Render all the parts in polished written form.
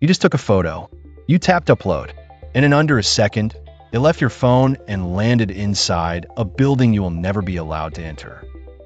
You just took a photo. You tapped upload, and in under a second, it left your phone and landed inside a building you will never be allowed to enter.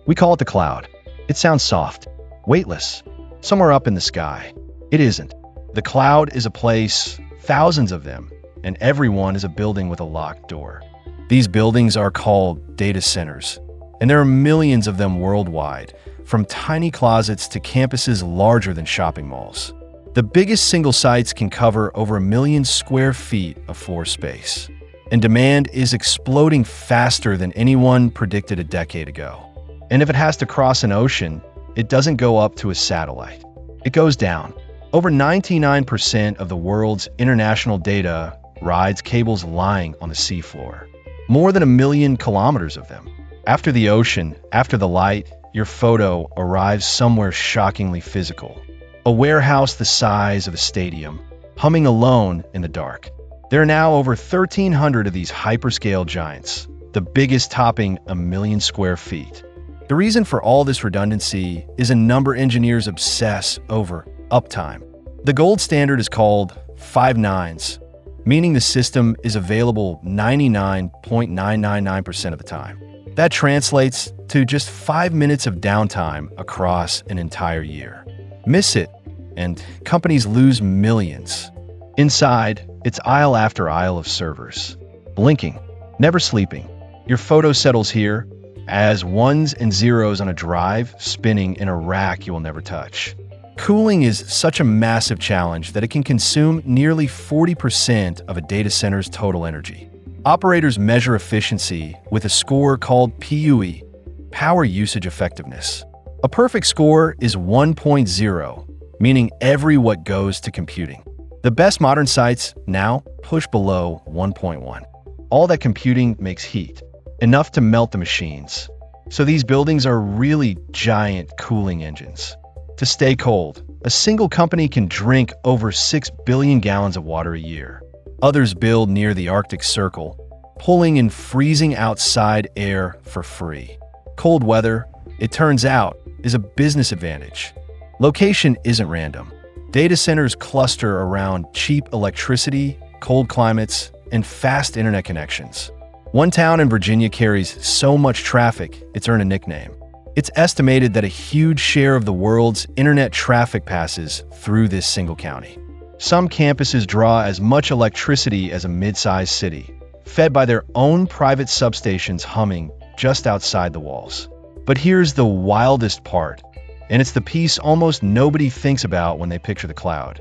We call it the cloud. It sounds soft, weightless, somewhere up in the sky. It isn't. The cloud is a place, thousands of them, and everyone is a building with a locked door. These buildings are called data centers, and there are millions of them worldwide, from tiny closets to campuses larger than shopping malls. The biggest single sites can cover over 1 million square feet of floor space, and demand is exploding faster than anyone predicted a decade ago. And if it has to cross an ocean, it doesn't go up to a satellite. It goes down. Over 99% of the world's international data rides cables lying on the seafloor. More than 1 million kilometers of them. After the ocean, after the light, your photo arrives somewhere shockingly physical. A warehouse the size of a stadium, humming alone in the dark. There are now over 1,300 of these hyperscale giants, the biggest topping 1 million square feet. The reason for all this redundancy is a number engineers obsess over: uptime. The gold standard is called 5 nines, meaning the system is available 99.999% of the time. That translates to just 5 minutes of downtime across an entire year. Miss it, and companies lose millions. Inside, it's aisle after aisle of servers, blinking, never sleeping. Your photo settles here as ones and zeros on a drive spinning in a rack you will never touch. Cooling is such a massive challenge that it can consume nearly 40% of a data center's total energy. Operators measure efficiency with a score called PUE, Power Usage Effectiveness. A perfect score is 1.0, meaning every watt goes to computing. The best modern sites now push below 1.1. All that computing makes heat, enough to melt the machines. So these buildings are really giant cooling engines. To stay cold, a single company can drink over 6 billion gallons of water a year. Others build near the Arctic Circle, pulling in freezing outside air for free. Cold weather, it turns out, is a business advantage. Location isn't random. Data centers cluster around cheap electricity, cold climates, and fast internet connections. One town in Virginia carries so much traffic, it's earned a nickname. It's estimated that a huge share of the world's internet traffic passes through this single county. Some campuses draw as much electricity as a mid-sized city, fed by their own private substations humming just outside the walls. But here's the wildest part, and it's the piece almost nobody thinks about when they picture the cloud.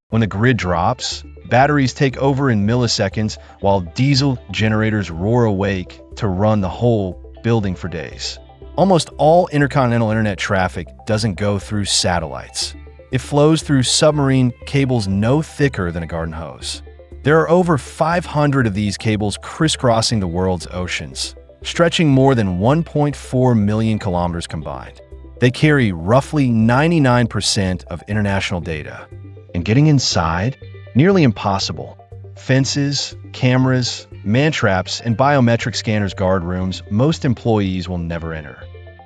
When the grid drops, batteries take over in milliseconds while diesel generators roar awake to run the whole building for days. Almost all intercontinental internet traffic doesn't go through satellites. It flows through submarine cables no thicker than a garden hose. There are over 500 of these cables crisscrossing the world's oceans, stretching more than 1.4 million kilometers combined. They carry roughly 99% of international data. And getting inside? Nearly impossible. Fences, cameras, man-traps, and biometric scanners guard rooms most employees will never enter.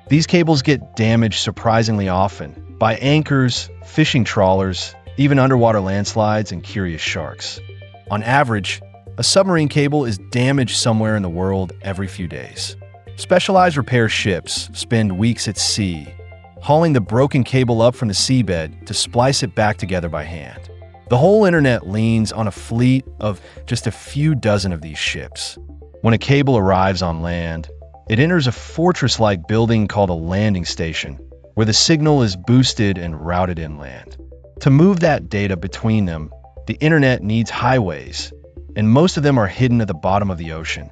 These cables get damaged surprisingly often by anchors, fishing trawlers, even underwater landslides and curious sharks. On average, a submarine cable is damaged somewhere in the world every few days. Specialized repair ships spend weeks at sea, hauling the broken cable up from the seabed to splice it back together by hand. The whole internet leans on a fleet of just a few dozen of these ships. When a cable arrives on land, it enters a fortress-like building called a landing station, where the signal is boosted and routed inland. To move that data between them, the internet needs highways, and most of them are hidden at the bottom of the ocean.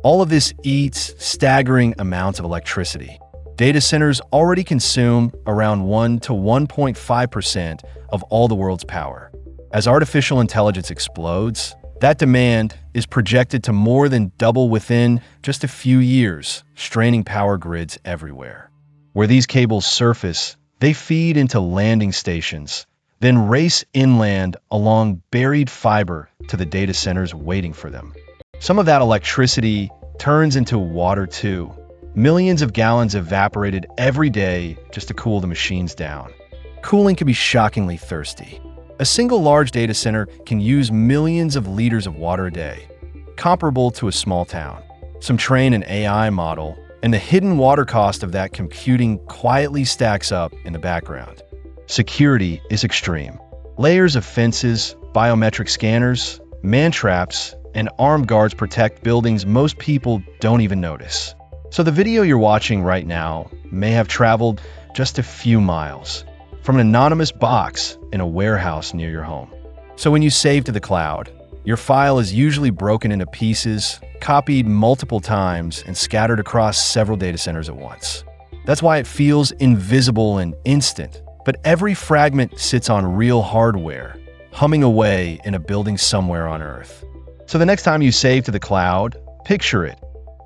All of this eats staggering amounts of electricity. Data centers already consume around 1 to 1.5% of all the world's power. As artificial intelligence explodes, that demand is projected to more than double within just a few years, straining power grids everywhere. Where these cables surface, they feed into landing stations, then race inland along buried fiber to the data centers waiting for them. Some of that electricity turns into water too. Millions of gallons evaporated every day just to cool the machines down. Cooling can be shockingly thirsty. A single large data center can use millions of liters of water a day, comparable to a small town. Some train an AI model, and the hidden water cost of that computing quietly stacks up in the background. Security is extreme. Layers of fences, biometric scanners, man-traps, and armed guards protect buildings most people don't even notice. So the video you're watching right now may have traveled just a few miles from an anonymous box in a warehouse near your home. So when you save to the cloud, your file is usually broken into pieces, copied multiple times, and scattered across several data centers at once. That's why it feels invisible and instant, but every fragment sits on real hardware, humming away in a building somewhere on Earth. So the next time you save to the cloud, picture it.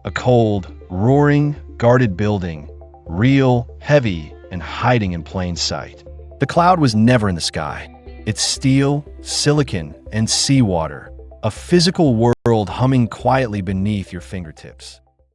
A cold, roaring, guarded building, real, heavy, and hiding in plain sight. The cloud was never in the sky. It's steel, silicon, and seawater, a physical world humming quietly beneath your fingertips.